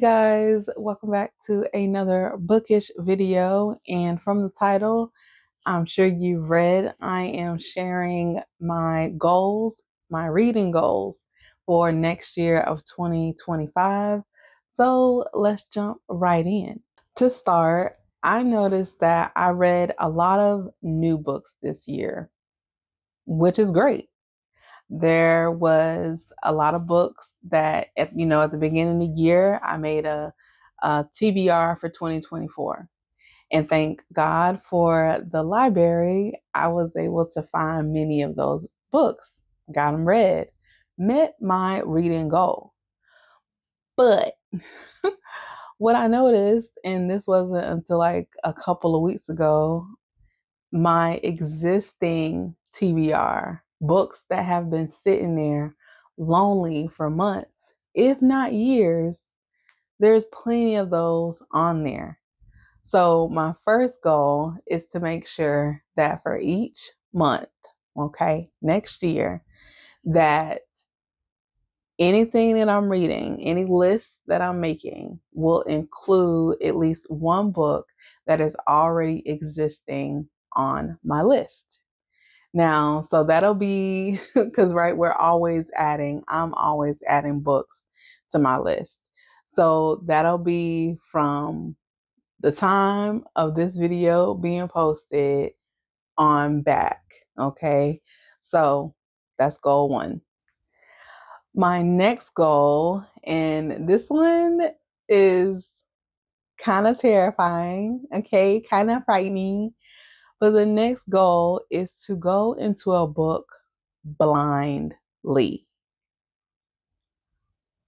guys, welcome back to another bookish video. And from the title, I'm sure you've read, I am sharing my goals, my reading goals for next year of 2025. So let's jump right in. To start, I noticed that I read a lot of new books this year, which is great. There was a lot of books that, at the beginning of the year, I made a TBR for 2024. And thank God for the library, I was able to find many of those books, got them read, met my reading goal. But what I noticed, and this wasn't until like a couple of weeks ago, my existing TBR, books that have been sitting there lonely for months, if not years, there's plenty of those on there. So my first goal is to make sure that for each month, okay, next year, that anything that I'm reading, any list that I'm making will include at least one book that is already existing on my list. Now, so that'll be because, right, I'm always adding books to my list. So that'll be from the time of this video being posted on back. Okay. So that's goal one. My next goal, and this one is kind of terrifying, okay, kind of frightening. But the next goal is to go into a book blindly.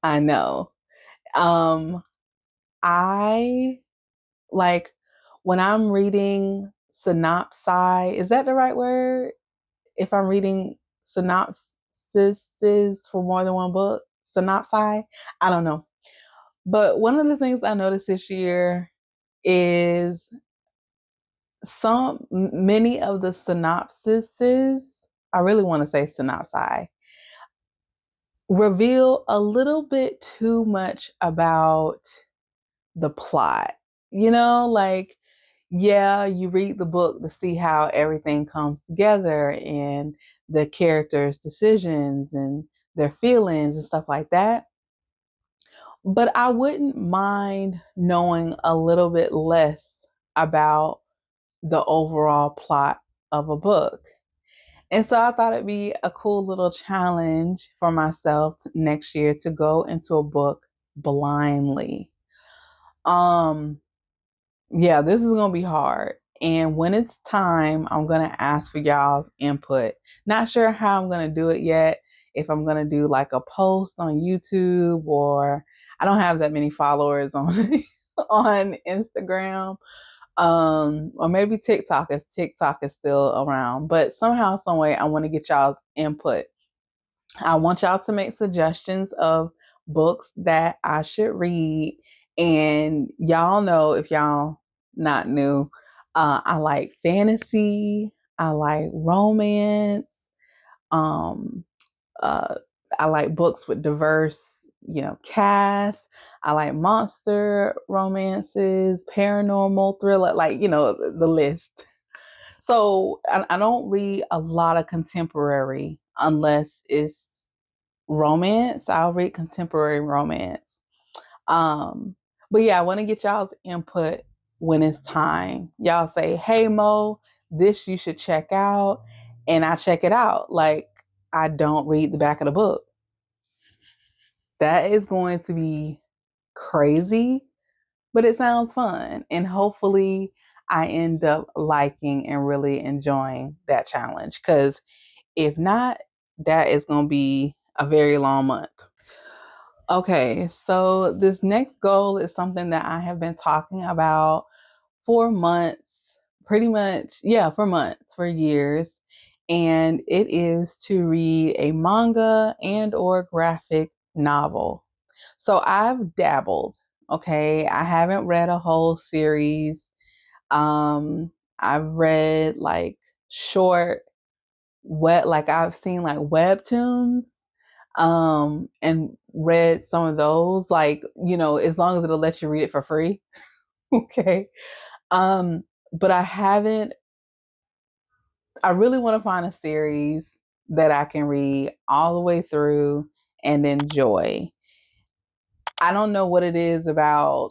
I know. Um, I like when I'm reading synopsis, is that the right word? If I'm reading synopsises for more than one book, synopsi, I don't know. But one of the things I noticed this year is many of the synopsises, I really want to say synopsi, reveal a little bit too much about the plot. Like, yeah, you read the book to see how everything comes together and the characters' decisions and their feelings and stuff like that. But I wouldn't mind knowing a little bit less about the overall plot of a book. And so I thought it'd be a cool little challenge for myself next year to go into a book blindly. Yeah, this is going to be hard. And when it's time, I'm going to ask for y'all's input. Not sure how I'm going to do it yet. If I'm going to do like a post on YouTube, or I don't have that many followers on on Instagram. Or maybe TikTok, if TikTok is still around. But somehow, some way, I want to get y'all's input. I want y'all to make suggestions of books that I should read. And y'all know, if y'all not new, I like fantasy, I like romance, um, uh, I like books with diverse, cast. I like monster romances, paranormal thriller, like, the list. So I don't read a lot of contemporary unless it's romance. I'll read contemporary romance. But yeah, I want to get y'all's input when it's time. Y'all say, hey Mo, this you should check out. And I check it out. Like, I don't read the back of the book. That is going to be crazy, but it sounds fun. And hopefully I end up liking and really enjoying that challenge. Because if not, that is going to be a very long month. Okay, so this next goal is something that I have been talking about for months, pretty much, yeah, for months, for years. And it is to read a manga and or graphic novel. So I've dabbled, okay? I haven't read a whole series. I've read like short, like I've seen like webtoons. and read some of those, like, as long as it'll let you read it for free. Okay. Um, but I really want to find a series that I can read all the way through and enjoy. I don't know what it is about.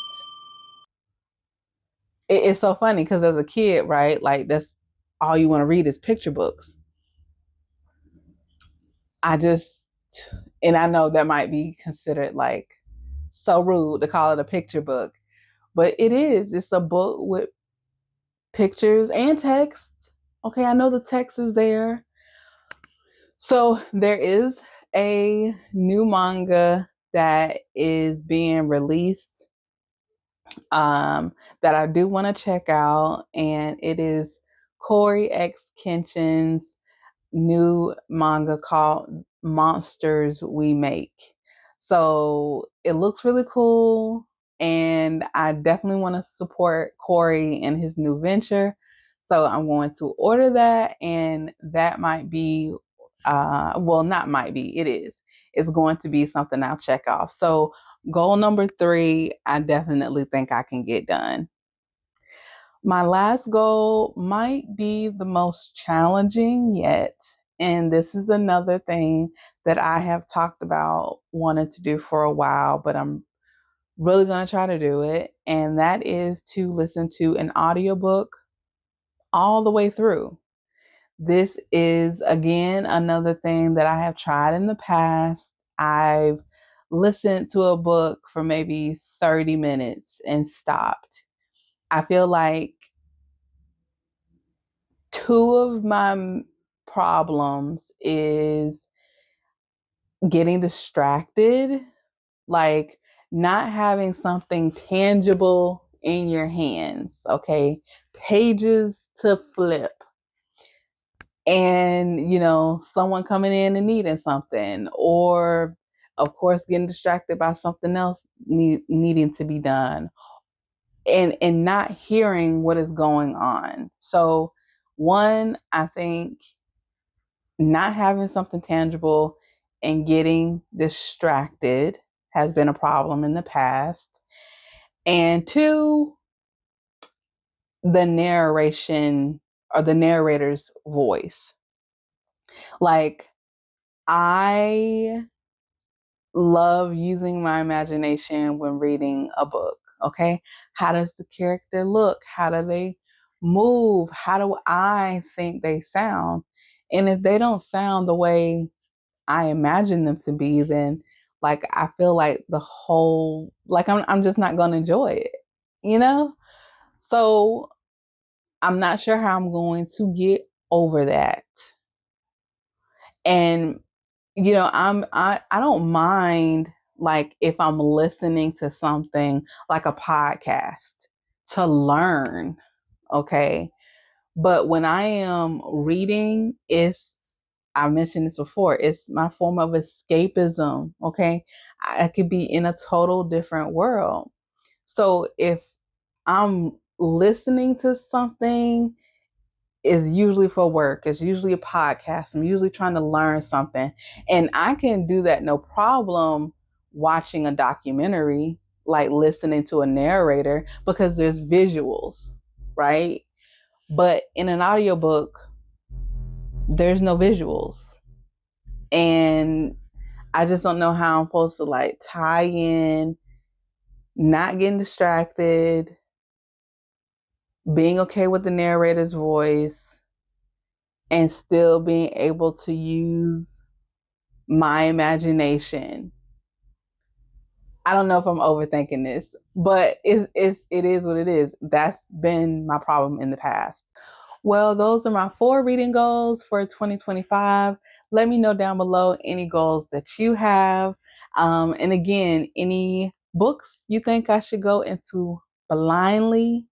It's so funny because as a kid, right, like that's all you want to read is picture books. I just, and I know that might be considered like so rude to call it a picture book, but it is. It's a book with pictures and text. Okay, I know the text is there. So there is a new manga that is being released, that I do want to check out, and it is Corey X Kenshin's new manga called Monsters We Make. So it looks really cool, and I definitely want to support Corey in his new venture. So I'm going to order that, and that might be, well, not might be, it is. It's going to be something I'll check off. So goal number 3, I definitely think I can get done. My last goal might be the most challenging yet. And this is another thing that I have talked about wanting to do for a while, but I'm really going to try to do it. And that is to listen to an audiobook all the way through. This is, again, another thing that I have tried in the past. I've listened to a book for maybe 30 minutes and stopped. I feel like two of my problems is getting distracted, like not having something tangible in your hands, okay? Pages to flip, and someone coming in and needing something, or of course getting distracted by something else needing to be done, and not hearing what is going on. So one, I think not having something tangible and getting distracted has been a problem in the past. And two, the narration or the narrator's voice. Like, I love using my imagination when reading a book. Okay. How does the character look? How do they move? How do I think they sound? And if they don't sound the way I imagine them to be, then like I feel like the whole, like I'm just not gonna enjoy it, you know? So I'm not sure how I'm going to get over that. And I don't mind, like, if I'm listening to something like a podcast to learn, okay? But when I am reading, I mentioned this before, it's my form of escapism, okay? I could be in a total different world. So if I'm listening to something, is usually for work, it's usually a podcast, I'm usually trying to learn something. And I can do that no problem watching a documentary, like listening to a narrator, because there's visuals, right? But in an audiobook, there's no visuals. And I just don't know how I'm supposed to like tie in, not getting distracted, being okay with the narrator's voice, and still being able to use my imagination. I don't know if I'm overthinking this, but it is what it is. That's been my problem in the past. Well, those are my 4 reading goals for 2025. Let me know down below any goals that you have. And again, any books you think I should go into blindly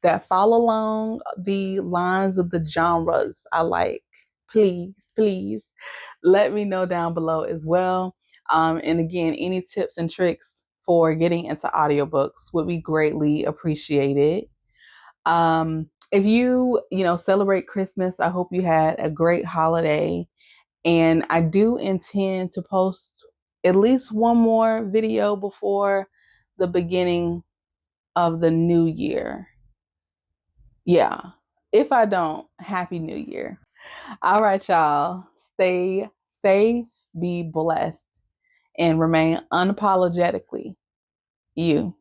that follow along the lines of the genres I like. Please, please let me know down below as well. And again, any tips and tricks for getting into audiobooks would be greatly appreciated. If you celebrate Christmas, I hope you had a great holiday. And I do intend to post at least one more video before the beginning of the new year. Yeah. If I don't, Happy New Year. All right, y'all. Stay safe, be blessed, and remain unapologetically you.